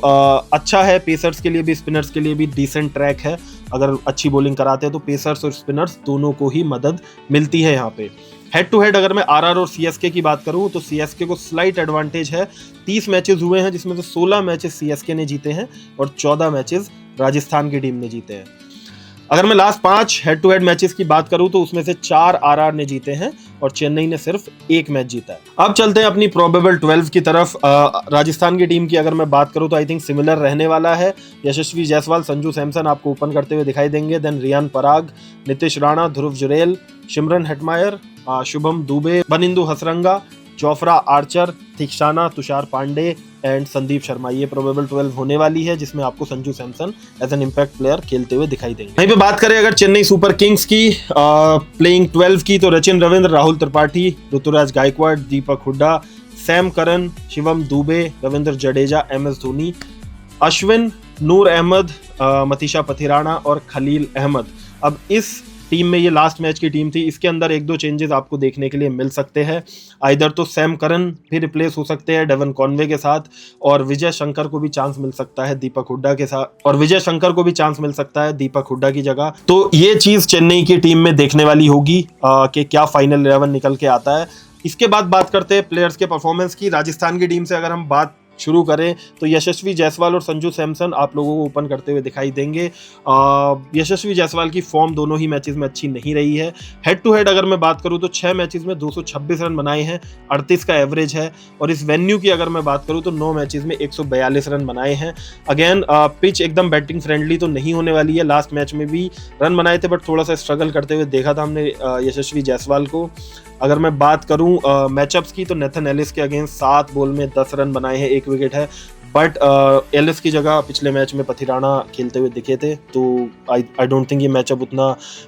अच्छा है पेसर्स के लिए भी, स्पिनर्स के लिए भी डिसेंट ट्रैक है। अगर अच्छी बॉलिंग कराते हैं तो पेसर्स और स्पिनर्स दोनों को ही मदद मिलती है यहाँ पे। हेड टू हेड अगर मैं आरआर और सीएसके की बात करूं तो सीएसके को स्लाइट एडवांटेज है। 30 मैचेस हुए हैं जिसमें से 16 मैचेस सीएसके ने जीते हैं और 14 मैचेस राजस्थान की टीम ने जीते हैं। अगर मैं last 5 head to head matches की बात करूं तो उसमें से 4 आरआर ने जीते हैं और चेन्नई ने सिर्फ 1 मैच जीता है। अब चलते हैं अपनी प्रोबेबल 12 की तरफ। राजस्थान की टीम की अगर मैं बात करूं तो आई थिंक सिमिलर रहने वाला है। यशस्वी जायसवाल, संजू सैमसन आपको ओपन करते हुए दिखाई देंगे। Then Riyan Parag, Nitish Rana, Dhruv Jurel, Shimron Hetmyer, Shubham Dubey, Wanindu Hasaranga, Jofra Archer, Theekshana, Tushar Pande and Sandeep Sharma. ये प्रोबेबल 12 होने वाली है जिसमें आपको Sanju Samson as an impact player खेलते हुए दिखाई देंगे। वहीं पे बात करें अगर चेन्नई सुपर किंग्स की प्लेइंग 12 की तो Rachin Ravindra, Rahul Tripathi, Ruturaj Gaikwad, Deepak Hooda, Sam Curran, Shivam Dube, Ravindra Jadeja, MS Dhoni, Ashwin, नूर अहमद, मतीशा पथिराना और खलील अहमद। अब इस टीम में ये लास्ट मैच की टीम थी, इसके अंदर 1-2 चेंजेस आपको देखने के लिए मिल सकते हैं। आइदर तो सैम करन भी रिप्लेस हो सकते हैं डेवन कॉनवे के साथ और विजय शंकर को भी चांस मिल सकता है दीपक हुड्डा के साथ, और विजय शंकर को भी चांस मिल सकता है दीपक हुड्डा की जगह। तो ये चीज चेन्नई की टीम में देखने वाली होगी कि क्या फाइनल 11 निकल के आता है। इसके बाद बात करते हैं प्लेयर्स के परफॉर्मेंस की। राजस्थान की टीम से अगर हम बात शुरू करें तो यशस्वी जायसवाल और संजू सैमसन आप लोगों को ओपन करते हुए दिखाई देंगे। यशस्वी जायसवाल की फॉर्म दोनों ही मैचेस में अच्छी नहीं रही है। हेड टू हेड अगर मैं बात करूं तो 6 मैचेस में 226 रन बनाए हैं, 38 का एवरेज है। और इस वेन्यू की अगर मैं बात करूं तो 9 मैचेस में 142 रन बनाए हैं। अगेन पिच एकदम बैटिंग फ्रेंडली तो नहीं होने वाली है। लास्ट मैच में भी रन बनाए थे बट थोड़ा सा स्ट्रगल करते हुए देखा था हमने यशस्वी जायसवाल को। अगर मैं बात करूं मैचअप्स की तो नेथन एलिस के अगेंस्ट 7 बॉल में 10 रन बनाए हैं, 1 विकेट है। बट एलिस की जगह पिछले मैच में पथिराना खेलते हुए दिखे थे तो आई डोंट थिंक ये मैचअप उतना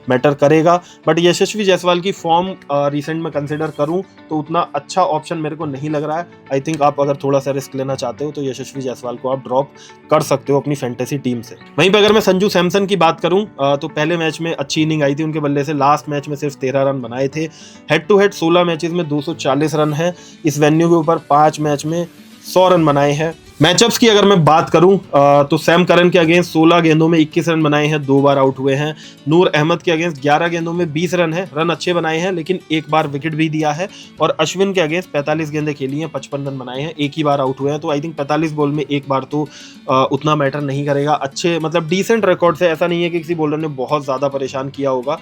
मैटर करेगा। बट यशस्वी जायसवाल की फॉर्म रिसेंट में कंसिडर करूं तो उतना अच्छा ऑप्शन मेरे को नहीं लग रहा है। आई थिंक आप अगर थोड़ा सा रिस्क लेना चाहते हो तो यशस्वी जायसवाल को आप ड्रॉप कर सकते हो अपनी फैंटेसी टीम से। वहीं पर अगर मैं संजू सैमसन की बात करूं तो पहले मैच में अच्छी इनिंग आई थी उनके बल्ले से, लास्ट मैच में सिर्फ 13 रन बनाए थे। हेड टू हेड 16 मैचेस में 240 रन है। इस वेन्यू के ऊपर 5 मैच में 100 रन बनाए हैं। मैचअप्स की अगर मैं बात करूं तो सैम करन के अगेंस्ट 16 गेंदों में 21 रन बनाए हैं, 2 बार आउट हुए हैं। नूर अहमद के अगेंस्ट 11 गेंदों में 20 रन है, रन अच्छे बनाए हैं लेकिन 1 बार विकेट भी दिया है। और अश्विन के अगेंस्ट 45 गेंदें खेली हैं, 55 रन बनाए हैं, 1 ही बार आउट हुए हैं। तो आई थिंक 45 बॉल में 1 बार तो उतना मैटर नहीं करेगा। अच्छे मतलब डिसेंट रिकॉर्ड से, ऐसा नहीं है कि किसी बॉलर ने बहुत ज़्यादा परेशान किया होगा।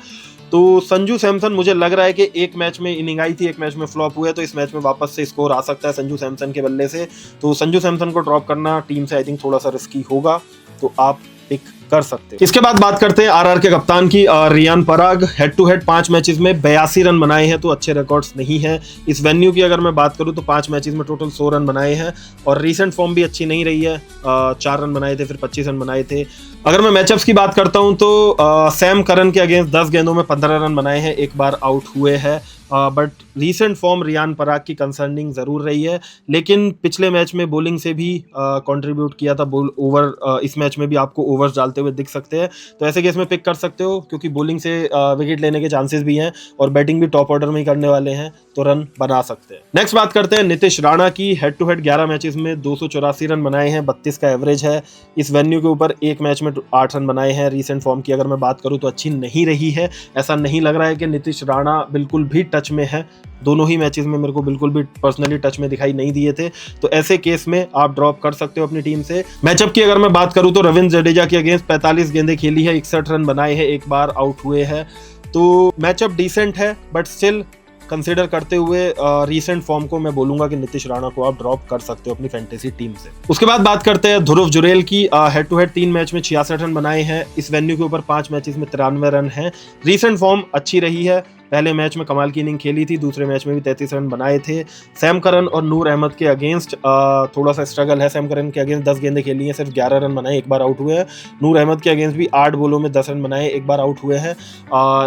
तो संजू सैमसन मुझे लग रहा है कि एक मैच में इनिंग आई थी, एक मैच में फ्लॉप हुआ है, तो इस मैच में वापस से स्कोर आ सकता है संजू सैमसन के बल्ले से। तो संजू सैमसन को ड्रॉप करना टीम से आई थिंक थोड़ा सा रिस्की होगा, तो आप पिक कर सकते हो। इसके बाद बात करते हैं आरआर के कप्तान की, Riyan Parag. Head to head 5 matches में 82 रन बनाए हैं, तो अच्छे रिकॉर्ड्स नहीं है। इस वेन्यू की अगर मैं बात करूं तो 5 मैचेस में टोटल 100 रन बनाए हैं और रीसेंट फॉर्म भी अच्छी नहीं रही है। 4 रन बनाए थे, फिर 25 रन बनाए थे। अगर मैं मैचअप्स की बात करता हूं तो सैम करन के अगेंस्ट 10 गेंदों में 15 रन बनाए हैं, 1 बार आउट हुए हैं। But recent form Riyan Parag की कंसर्निंग ज़रूर रही है, लेकिन पिछले मैच में बॉलिंग से भी कंट्रीब्यूट किया था। ओवर इस मैच में भी आपको ओवर्स डालते हुए दिख सकते हैं, तो ऐसे केस में पिक कर सकते हो क्योंकि बॉलिंग से विकेट लेने के चांसेस भी हैं और बैटिंग भी टॉप ऑर्डर में ही करने वाले हैं, तो रन बना सकते हैं। नेक्स्ट बात करते हैं नितिश राणा की। हेड टू हेड 11 मैचेस में 284 रन बनाए हैं, 32 का एवरेज है। इस वेन्यू के ऊपर 1 मैच में 8 रन बनाए हैं। रीसेंट फॉर्म की अगर मैं बात करूँ तो अच्छी नहीं रही है। ऐसा नहीं लग रहा है कि नितिश राणा बिल्कुल भी टच में है, दोनों ही मैचेस में मेरे को बिल्कुल भी पर्सनली टच में दिखाई नहीं दिए थे, तो ऐसे केस में आप ड्रॉप कर सकते हो अपनी टीम से। मैचअप की अगर मैं बात करूं तो रविंद्र जडेजा के अगेंस्ट 45 गेंदें खेली है, 61 रन बनाए हैं, 1 बार आउट हुए हैं। तो मैचअप डिसेंट है बट स्टिल कंसीडर करते हुए रीसेंट फॉर्म को मैं बोलूंगा कि नितिश राणा को आप ड्रॉप कर सकते हो अपनी फैंटेसी टीम से। उसके बाद बात करते हैं ध्रुव जुरेल की। हेड टू हेड 3 मैच में 66 रन बनाए हैं। इस वेन्यू के ऊपर 5 मैचेस में 93 रन हैं। रीसेंट फॉर्म अच्छी रही है, पहले मैच में कमाल की इनिंग खेली थी, दूसरे मैच में भी 33 रन बनाए थे। सैम करन और नूर अहमद के अगेंस्ट थोड़ा सा स्ट्रगल है। सैम करन के अगेंस्ट 10 गेंदें खेली हैं, सिर्फ 11 रन बनाए, एक बार आउट हुए हैं। नूर अहमद के अगेंस्ट भी 8 बॉलों में 10 रन बनाए, एक बार आउट हुए हैं।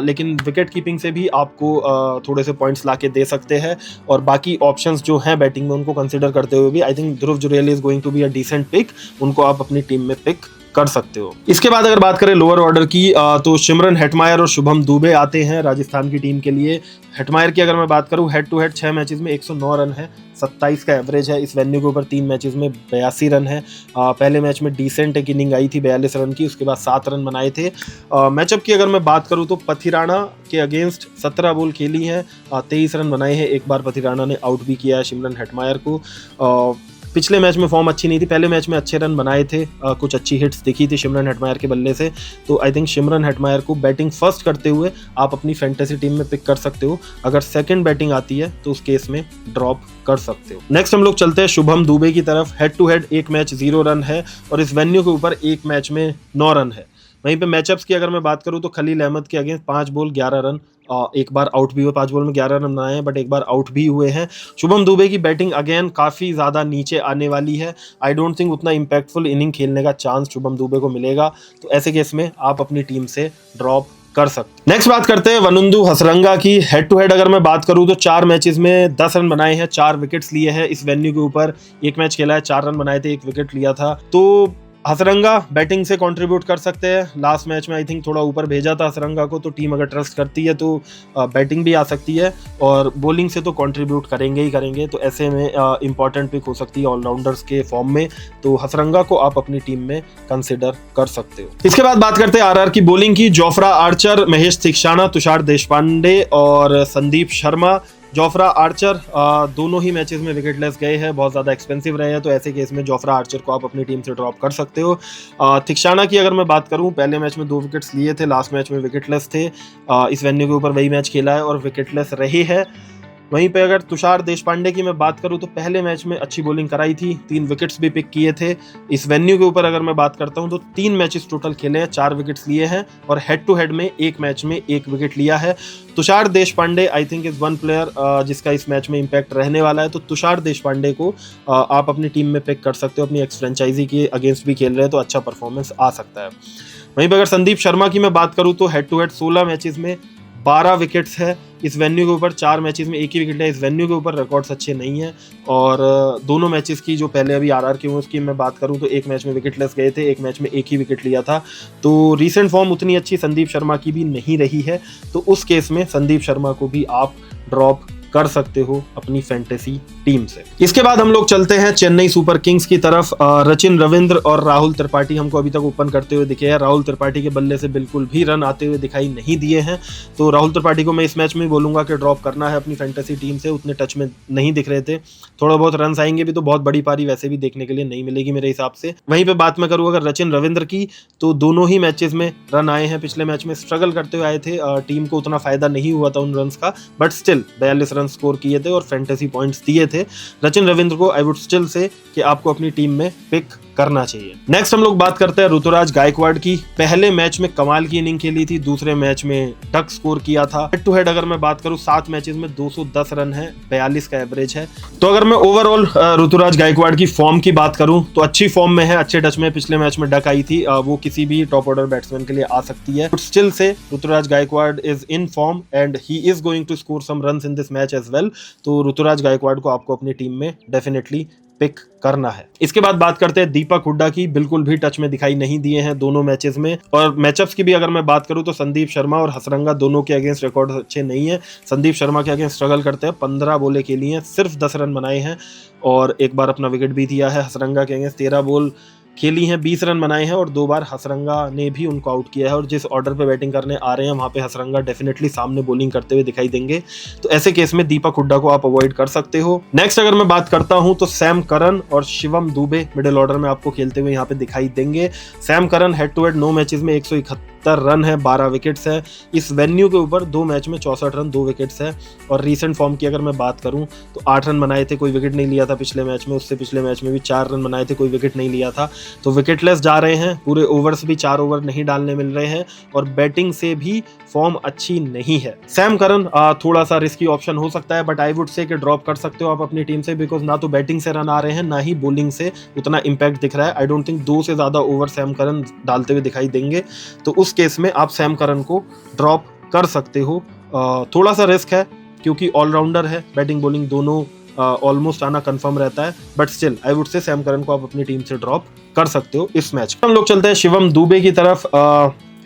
लेकिन विकेट कीपिंग से भी आपको थोड़े से पॉइंट्स ला के दे सकते हैं, और बाकी ऑप्शंस जो हैं बैटिंग में उनको कंसिडर करते हुए भी I think Dhruv Jurel is going to be a decent pick, उनको आप अपनी टीम में पिक कर सकते हो। इसके बाद अगर बात करें लोअर ऑर्डर की, तो सिमरन हेटमायर और शुभम दुबे आते हैं राजस्थान की टीम के लिए। हेटमायर की अगर मैं बात करूं, हेड टू हेड 6 मैचेस में 109 रन है, 27 का एवरेज है। इस वेन्यू के ऊपर 3 मैचेस में 82 रन है। पहले मैच में डिसेंट एक इनिंग आई थी 42 रन की, उसके बाद 7 रन बनाए थे। मैचअप की अगर मैं बात करूं तो पथिराना के अगेंस्ट 17 बॉल खेली हैं, 23 रन बनाए हैं, एक बार पथिराना ने आउट भी किया है सिमरन हेटमायर को। पिछले मैच में फॉर्म अच्छी नहीं थी, पहले मैच में अच्छे रन बनाए थे, कुछ अच्छी हिट्स दिखी थी सिमरन हेटमायर के बल्ले से। तो आई थिंक सिमरन हेटमायर को बैटिंग फर्स्ट करते हुए आप अपनी फैंटेसी टीम में पिक कर सकते हो। अगर सेकंड बैटिंग आती है तो उस केस में ड्रॉप कर सकते हो। नेक्स्ट हम लोग चलते हैं शुभम दुबे की तरफ। हेड टू हेड एक मैच 0 रन है, और इस वेन्यू के ऊपर एक मैच में 9 रन है। वहीं पे मैचअप्स की अगर मैं बात करूं तो खलील अहमद के अगेंस्ट 5 बॉल 11 रन, एक बार आउट भी हुए, 5 बॉल में 11 रन बनाए हैं, बट एक बार आउट भी हुए हैं। शुभम दुबे की बैटिंग अगेन काफ़ी ज़्यादा नीचे आने वाली है। आई डोंट थिंक उतना इम्पैक्टफुल इनिंग खेलने का चांस शुभम दुबे को मिलेगा, तो ऐसे केस में आप अपनी टीम से ड्रॉप कर सकते। नेक्स्ट बात करते हैं वनुंदु हसरंगा की। हेड टू हेड अगर मैं बात करूं तो 4 मैचेस में 10 रन बनाए हैं, 4 विकेट्स लिए हैं इस वेन्यू के ऊपर। एक मैच खेला है, 4 रन बनाए थे, 1 विकेट लिया था। तो हसरंगा बैटिंग से कंट्रीब्यूट कर सकते हैं। लास्ट मैच में आई थिंक थोड़ा ऊपर भेजा था हसरंगा को, तो टीम अगर ट्रस्ट करती है तो बैटिंग भी आ सकती है, और बॉलिंग से तो कंट्रीब्यूट करेंगे ही करेंगे। तो ऐसे में इंपॉर्टेंट पिक हो सकती है ऑलराउंडर्स के फॉर्म में, तो हसरंगा को आप अपनी टीम में कंसिडर कर सकते हो। इसके बाद बात करते हैं आरआर की बॉलिंग की। जोफ्रा आर्चर, महेश थिक्साना, तुषार देशपांडे और संदीप शर्मा। जोफ्रा आर्चर दोनों ही मैचेस में विकेटलेस गए हैं, बहुत ज़्यादा एक्सपेंसिव रहे हैं, तो ऐसे केस में जोफ्रा आर्चर को आप अपनी टीम से ड्रॉप कर सकते हो। थिक्साना की अगर मैं बात करूं, पहले मैच में 2 विकेट्स लिए थे, लास्ट मैच में विकेटलेस थे। इस वेन्यू के ऊपर वही मैच खेला है और विकेटलेस रहे है। वहीं पे अगर तुषार देशपांडे की मैं बात करूं तो पहले मैच में अच्छी बॉलिंग कराई थी, 3 विकेट्स भी पिक किए थे। इस वेन्यू के ऊपर अगर मैं बात करता हूं तो 3 मैचेस टोटल खेले हैं, 4 विकेट्स लिए हैं, और हेड टू हेड में एक मैच में 1 विकेट लिया है। Tushar Deshpande I think is one player जिसका इस मैच में इम्पैक्ट रहने वाला है, तो तुषार देशपांडे को आप अपनी टीम में पिक कर सकते हो। अपनी एक्स फ्रेंचाइजी के अगेंस्ट भी खेल रहे हैं तो अच्छा परफॉर्मेंस आ सकता है। वहीं पर अगर संदीप शर्मा की मैं बात करूं तो हेड टू हेड 16 मैचेस में 12 विकेट्स है। इस वेन्यू के ऊपर 4 मैचेस में 1 ही विकेट है। इस वेन्यू के ऊपर रिकॉर्ड्स अच्छे नहीं हैं, और दोनों मैचेस की जो पहले अभी आरआर की उसकी मैं बात करूं तो एक मैच में विकेटलेस गए थे, एक मैच में 1 ही विकेट लिया था। तो रीसेंट फॉर्म उतनी अच्छी संदीप शर्मा की भी नहीं रही है, तो उस केस में संदीप शर्मा को भी आप ड्रॉप कर सकते हो अपनी फैंटेसी टीम से। इसके बाद हम लोग चलते हैं चेन्नई सुपर किंग्स की तरफ। रचिन रविंद्र और राहुल त्रिपाठी हमको अभी तक ओपन करते हुए दिखे हैं। राहुल त्रिपाठी के बल्ले से बिल्कुल भी रन आते हुए दिखाई नहीं दिए हैं, तो राहुल त्रिपाठी को मैं इस मैच में बोलूंगा कि ड्रॉप करना है अपनी फैंटेसी टीम से। उतने टच में नहीं दिख रहे थे, थोड़ा बहुत रन आएंगे भी तो बहुत बड़ी पारी वैसे भी देखने के लिए नहीं मिलेगी मेरे हिसाब से। वहीं पे बात मैं करूँ अगर रचिन रविंद्र की, तो दोनों ही मैचेस में रन आए हैं। पिछले मैच में स्ट्रगल करते हुए आए थे, टीम को उतना फायदा नहीं हुआ था उन रन्स का, बट स्टिल 42 रन स्कोर किए थे और फैंटेसी पॉइंट्स दिए थे। रचिन रविंद्र को आई वुड स्टिल से कि आपको अपनी टीम में पिक करना चाहिए। नेक्स्ट हम लोग बात करते हैं ऋतुराज गायकवाड़ की। पहले मैच में कमाल की इनिंग खेली थी, दूसरे मैच में डक स्कोर किया था। हेड टू हेड अगर मैं बात करूं 7 मैचेस में 210 रन है, 42 का एवरेज है। तो अगर मैं ओवरऑल ऋतुराज गायकवाड़ की फॉर्म की बात करूं तो अच्छी फॉर्म में है, अच्छे टच में। पिछले मैच में डक आई थी, वो किसी भी टॉप ऑर्डर बैट्समैन के लिए आ सकती है। स्टिल से Ruturaj Gaikwad is in form and he is going to score some runs in this match as well. तो ऋतुराज गायकवाड़ को आपको अपनी टीम में डेफिनेटली पिक करना है। इसके बाद बात करते हैं दीपक हुड्डा की। बिल्कुल भी टच में दिखाई नहीं दिए हैं दोनों मैचेस में। और मैचअप्स की भी अगर मैं बात करूं तो संदीप शर्मा और हसरंगा दोनों के अगेंस्ट रिकॉर्ड अच्छे नहीं है। संदीप शर्मा के अगेंस्ट स्ट्रगल करते हैं, 15 बॉलें खेली हैं, सिर्फ 10 रन बनाए हैं और एक बार अपना विकेट भी दिया है। हसरंगा के अगेंस्ट 13 बॉल खेली हैं, 20 रन बनाए हैं और 2 बार हसरंगा ने भी उनको आउट किया है। और जिस ऑर्डर पे बैटिंग करने आ रहे हैं वहाँ पे हसरंगा डेफिनेटली सामने बॉलिंग करते हुए दिखाई देंगे, तो ऐसे केस में दीपक हुड्डा को आप अवॉइड कर सकते हो। नेक्स्ट अगर मैं बात करता हूँ तो सैम करन और शिवम दुबे मिडिल ऑर्डर में आपको खेलते हुए यहाँ पे दिखाई देंगे। Sam Curran head to head 9 matches में 78 रन है, 12 विकेट्स है। इस वेन्यू के ऊपर 2 मैच में 64 रन, 2 विकेट्स है। और रीसेंट फॉर्म की अगर मैं बात करूं तो 8 रन बनाए थे, कोई विकेट नहीं लिया था पिछले मैच में। उससे पिछले मैच में भी 4 रन बनाए थे, कोई विकेट नहीं लिया था। तो विकेटलेस जा रहे हैं, पूरे ओवर्स भी 4 ओवर नहीं डालने मिल रहे हैं और बैटिंग से भी फॉर्म अच्छी नहीं है। सैम करन थोड़ा सा रिस्की ऑप्शन हो सकता है, बट आई वुड से कि ड्रॉप कर सकते हो आप अपनी टीम से, बिकॉज ना तो बैटिंग से रन आ रहे हैं, ना ही बॉलिंग से उतना इंपैक्ट दिख रहा है। आई डोंट थिंक 2 से ज्यादा ओवर सैम करन डालते हुए दिखाई देंगे। तो उस केस में आप सैम करन को ड्रॉप कर सकते हो। थोड़ा सा रिस्क है क्योंकि ऑलराउंडर है, बैटिंग बॉलिंग दोनों ऑलमोस्ट आना कंफर्म रहता है, but still I would say Sam Curran को आप अपनी टीम से ड्रॉप कर सकते हो इस मैच। हम लोग चलते हैं शिवम दुबे की तरफ।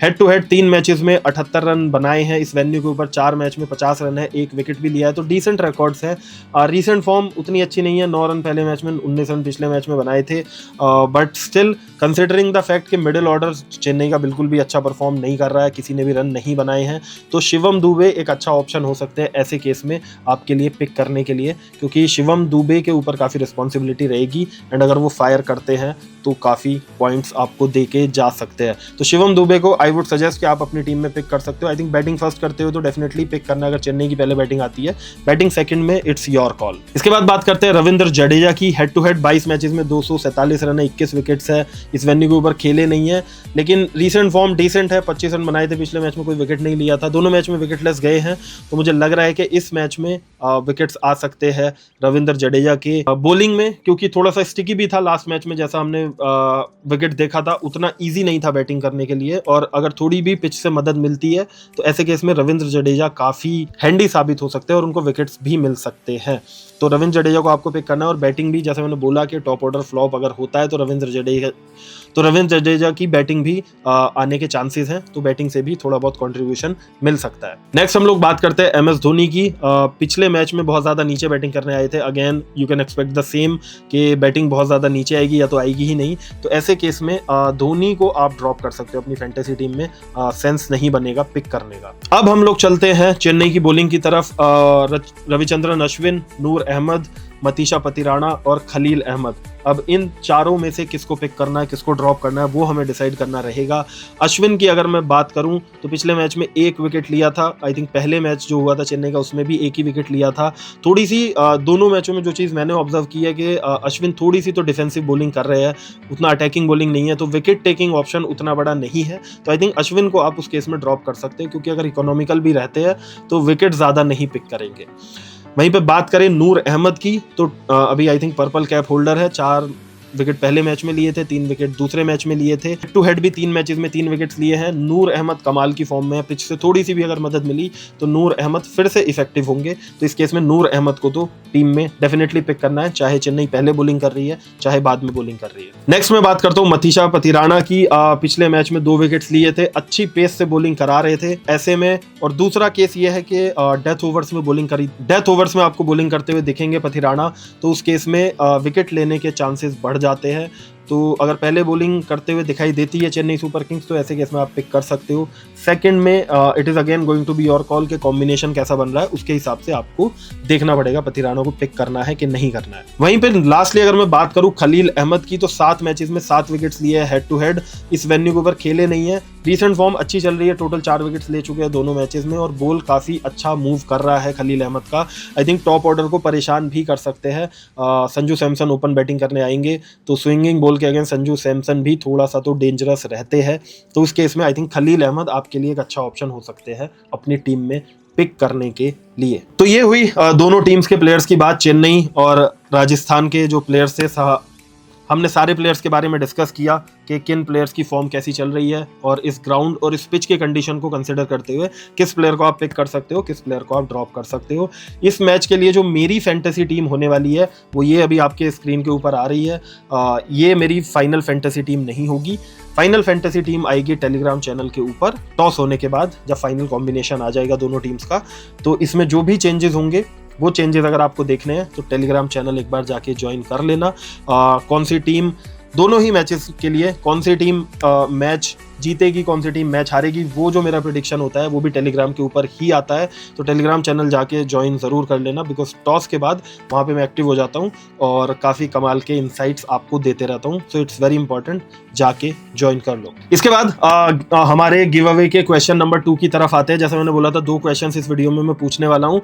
हेड टू हेड 3 मैचेस में 78 रन बनाए हैं इस वेन्यू के ऊपर, 4 मैच में 50 रन है, 1 विकेट भी लिया है, तो डिसेंट रिकॉर्ड्स हैं। रीसेंट फॉर्म उतनी अच्छी नहीं है, 9 रन पहले मैच में, 19 रन पिछले मैच में बनाए थे, but still considering the fact कि मिडिल ऑर्डर चेन्नई का बिल्कुल भी अच्छा परफॉर्म नहीं कर रहा है, किसी ने भी रन नहीं बनाए हैं, तो शिवम दुबे एक अच्छा ऑप्शन हो सकते हैं ऐसे केस में आपके लिए पिक करने के लिए, क्योंकि शिवम दुबे के ऊपर काफ़ी रिस्पॉन्सिबिलिटी रहेगी एंड अगर वो फायर करते हैं तो काफ़ी पॉइंट्स आपको दे के जा सकते हैं। तो शिवम दुबे को आई वुड सजेस्ट कि आप अपनी टीम में पिक कर सकते हो। आई थिंक बैटिंग फर्स्ट करते हो तो डेफिनेटली पिक करना, अगर चेन्नई की पहले बैटिंग आती है, बैटिंग सेकंड में इट्स योर कॉल। इसके बाद बात करते हैं रविंद्र जडेजा की। हेड टू हेड 22 मैचेस में 247 रन है, 21 विकेट्स है, इस वेन्यू के ऊपर खेले नहीं है, लेकिन रीसेंट फॉर्म डिसेंट है, 25 रन बनाए थे पिछले मैच में, कोई विकेट नहीं लिया था, दोनों मैच में विकेटलेस गए हैं, तो मुझे लग रहा है कि इस मैच में विकेट्स आ सकते हैं रविंद्र जडेजा के बॉलिंग में, क्योंकि थोड़ा सा स्टिकी भी था लास्ट मैच में, जैसा हमने विकेट देखा था उतना ईजी नहीं था बैटिंग करने के लिए, और अगर थोड़ी भी पिच से मदद मिलती है तो ऐसे केस में रविंद्र जडेजा काफ़ी हैंडी साबित हो सकते हैं और उनको विकेट्स भी मिल सकते हैं। तो रविंद्र जडेजा को आपको पिक करना है, और बैटिंग भी जैसे मैंने बोला कि टॉप ऑर्डर फ्लॉप अगर होता है तो रविंद्र जडेजा की बैटिंग भी आने के चांसेस हैं, तो बैटिंग से भी थोड़ा बहुत कंट्रीब्यूशन मिल सकता है। नेक्स्ट हम लोग बात करते हैं MS धोनी की। पिछले मैच में बहुत ज़्यादा नीचे बैटिंग करने आए थे, again you can expect the same कि बैटिंग बहुत ज़्यादा नीचे आएगी या तो आएगी ही नहीं, तो ऐसे केस में धोनी को आप ड्रॉप कर सकते हो अपनी फैंटेसी टीम में, सेंस नहीं बनेगा पिक करने का। अब हम लोग चलते हैं चेन्नई की बॉलिंग की तरफ। रविचंद्रन अश्विन, नूर अहमद, मतीशा पतिराना और खलील अहमद। अब इन चारों में से किसको पिक करना है, किसको ड्रॉप करना है, वो हमें डिसाइड करना रहेगा। अश्विन की अगर मैं बात करूं तो पिछले मैच में 1 विकेट लिया था, आई थिंक पहले मैच जो हुआ था चेन्नई का उसमें भी 1 ही विकेट लिया था। थोड़ी सी दोनों मैचों में जो चीज़ मैंने ऑब्जर्व की है कि अश्विन थोड़ी सी तो डिफेंसिव बॉलिंग कर रहे हैं, उतना अटैकिंग बॉलिंग नहीं है, तो विकेट टेकिंग ऑप्शन उतना बड़ा नहीं है, तो आई थिंक अश्विन को आप उस केस में ड्रॉप कर सकते हैं, क्योंकि अगर इकोनॉमिकल भी रहते हैं तो विकेट ज़्यादा नहीं पिक करेंगे। वहीं पे बात करें नूर अहमद की, तो अभी I think purple cap holder है, 4 विकेट पहले मैच में लिए थे, 3 विकेट दूसरे मैच में लिए थे, हेड टू हेड भी 3 मैचेस में 3 विकेट्स लिए हैं। नूर अहमद कमाल की फॉर्म में है, पिच से थोड़ी सी भी अगर मदद मिली तो नूर अहमद फिर से इफेक्टिव होंगे, तो इस केस में नूर अहमद को तो टीम में डेफिनेटली पिक करना है, चाहे चेन्नई पहले बॉलिंग कर रही है चाहे बाद में बॉलिंग कर रही है। नेक्स्ट मैं बात करता हूँ मतीशा पतिराना की। पिछले मैच में 2 विकेट्स लिए थे, अच्छी पेस से बॉलिंग करा रहे थे ऐसे में, और दूसरा केस ये है कि डेथ ओवर्स में बॉलिंग करी, डेथ ओवर्स में आपको बॉलिंग करते हुए दिखेंगे पतिराना, तो उस केस में विकेट लेने के चांसेस बढ़ जाते हैं। तो अगर पहले बॉलिंग करते हुए दिखाई देती है चेन्नई सुपर किंग्स तो ऐसे केस में आप पिक कर सकते हो। सेकंड में it is again going to be your call के कॉम्बिनेशन कैसा बन रहा है, उसके हिसाब से आपको देखना पड़ेगा पतिराना को पिक करना है कि नहीं करना है। वहीं पे लास्टली अगर मैं बात करूं खलील अहमद की, तो 7 मैचेस में 7 विकेट्स लिए हैं हेड टू हेड, इस वेन्यू के ऊपर खेले नहीं है, रीसेंट फॉर्म अच्छी चल रही है, टोटल 4 विकेट्स ले चुके हैं दोनों मैचेस में, और बॉल काफ़ी अच्छा मूव कर रहा है खलील अहमद का। आई थिंक टॉप ऑर्डर को परेशान भी कर सकते हैं। संजू सैमसन ओपन बैटिंग करने आएंगे तो स्विंगिंग बॉल के अगेंस्ट संजू सैमसन भी थोड़ा सा तो डेंजरस रहते हैं, तो उस केस में आई थिंक खलील अहमद आपके लिए एक अच्छा ऑप्शन हो सकते हैं अपनी टीम में पिक करने के लिए। तो ये हुई दोनों टीम्स के प्लेयर्स की बात, चेन्नई और राजस्थान के जो प्लेयर्स थे, हमने सारे प्लेयर्स के बारे में डिस्कस किया कि किन प्लेयर्स की फॉर्म कैसी चल रही है, और इस ग्राउंड और इस पिच के कंडीशन को कंसिडर करते हुए किस प्लेयर को आप पिक कर सकते हो, किस प्लेयर को आप ड्रॉप कर सकते हो। इस मैच के लिए जो मेरी फैंटेसी टीम होने वाली है वो ये अभी आपके स्क्रीन के ऊपर आ रही है। ये मेरी फाइनल फैंटेसी टीम नहीं होगी, फाइनल फैंटेसी टीम आएगी टेलीग्राम चैनल के ऊपर टॉस होने के बाद, जब फाइनल कॉम्बिनेशन आ जाएगा दोनों टीम्स का, तो इसमें जो भी चेंजेस होंगे वो चेंजेस अगर आपको देखने हैं तो टेलीग्राम चैनल एक बार जाके ज्वाइन कर लेना। कौन सी टीम दोनों ही मैचेस के लिए, कौन सी टीम मैच जीतेगी, कौन सी टीम मैच हारेगी, वो जो मेरा प्रेडिक्शन होता है वो भी टेलीग्राम के ऊपर ही आता है। तो टेलीग्राम चैनल जाके ज्वाइन ज़रूर कर लेना, बिकॉज टॉस के बाद वहाँ पे मैं एक्टिव हो जाता हूँ और काफ़ी कमाल के इंसाइट्स आपको देते रहता हूँ। सो इट्स वेरी इंपॉर्टेंट, जाके ज्वाइन कर लो। इसके बाद हमारे गिव अवे के क्वेश्चन नंबर 2 की तरफ आते हैं। जैसे मैंने बोला था 2 क्वेश्चन इस वीडियो में मैं पूछने वाला हूँ।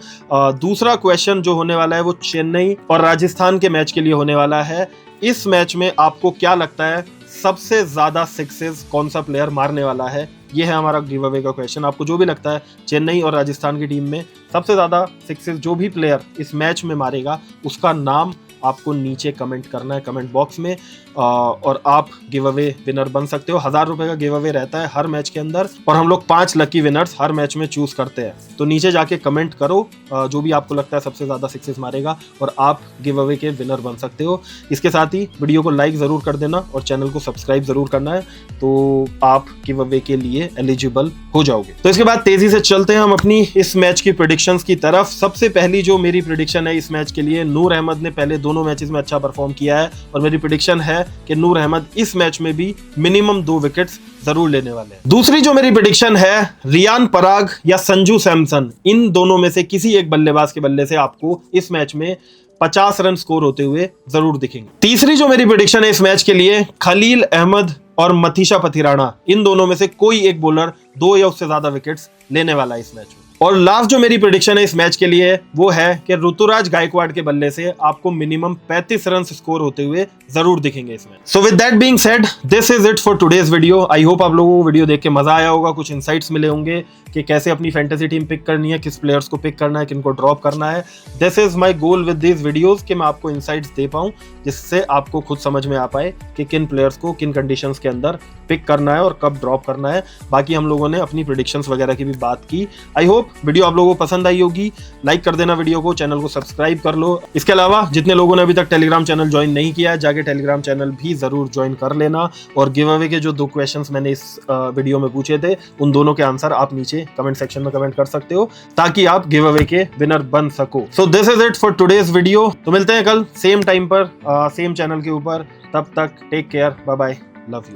दूसरा क्वेश्चन जो होने वाला है वो चेन्नई और राजस्थान के मैच के लिए होने वाला है। इस मैच में आपको क्या लगता है सबसे ज्यादा सिक्सेस कौन सा प्लेयर मारने वाला है? ये है हमारा गिव अवे का क्वेश्चन। आपको जो भी लगता है चेन्नई और राजस्थान की टीम में सबसे ज्यादा सिक्सेस जो भी प्लेयर इस मैच में मारेगा उसका नाम आपको नीचे कमेंट करना है कमेंट बॉक्स में, और आप गिव अवे विनर बन सकते हो। 1000 रुपए का गिव अवे रहता है हर मैच के अंदर और हम लोग 5 लकी विनर्स हर मैच में चूज करते हैं। तो नीचे जाके कमेंट करो जो भी आपको लगता है सबसे ज्यादा सिक्सेस मारेगा और आप गिव अवे के विनर बन सकते हो। इसके साथ ही वीडियो को लाइक जरूर कर देना और चैनल को सब्सक्राइब जरूर करना है, तो आप गिव अवे के लिए एलिजिबल हो जाओगे। तो इसके बाद तेजी से चलते हैं हम अपनी इस मैच की प्रेडिक्शंस की तरफ। सबसे पहली जो मेरी प्रेडिक्शन है इस मैच के लिए, नूर अहमद ने पहले दोनों मैचेस में अच्छा परफॉर्म किया है और मेरी प्रेडिक्शन है कि नूर अहमद इस मैच में भी मिनिमम 2 विकेट्स जरूर लेने वाले हैं। दूसरी जो मेरी प्रेडिक्शन है, रियान पराग या संजू सैमसन, इन दोनों में से किसी एक बल्लेबाज के बल्ले से आपको इस मैच में 50 रन स्कोर होते हुए जरूर दिखेंगे। तीसरी जो मेरी प्रेडिक्शन है इस मैच के लिए, खलील अहमद और मथीशा पथिराना, इन दोनों में से कोई एक बॉलर 2 या उससे ज्यादा विकेट्स लेने वाला है इस मैच में। और लास्ट जो मेरी प्रेडिक्शन है इस मैच के लिए वो है कि ऋतुराज गायकवाड़ के बल्ले से आपको मिनिमम 35 रन स्कोर होते हुए जरूर दिखेंगे इस match. So with that being said, this is it for today's video. I hope आप लोगों को वीडियो देख के मजा आया होगा, कुछ इंसाइट्स मिले होंगे कि कैसे अपनी फैंटेसी टीम पिक करनी है, किस प्लेयर्स को पिक करना है, किनको ड्रॉप करना है। This is my goal with these videos कि मैं आपको इंसाइट्स दे पाऊं जिससे आपको खुद समझ में आ पाए कि किन प्लेयर्स को किन कंडीशंस के अंदर पिक करना है और कब ड्रॉप करना है। बाकी हम लोगों ने अपनी प्रेडिक्शंस वगैरह की भी बात की। आई होप वीडियो आप लोगों को पसंद आई होगी। लाइक कर देना वीडियो को, चैनल को सब्सक्राइब कर लो। इसके अलावा जितने लोगों ने अभी तक टेलीग्राम चैनल ज्वाइन नहीं किया है, जाके टेलीग्राम चैनल भी जरूर ज्वाइन कर लेना। और गिव अवे के जो 2 क्वेश्चंस मैंने इस वीडियो में पूछे थे उन दोनों के आंसर आप नीचे कमेंट सेक्शन में कमेंट कर सकते हो ताकि आप गिव अवे के विनर बन सको। So this is it for today's video. तो मिलते हैं कल सेम टाइम पर सेम चैनल के ऊपर। तब तक take care, bye bye, love you.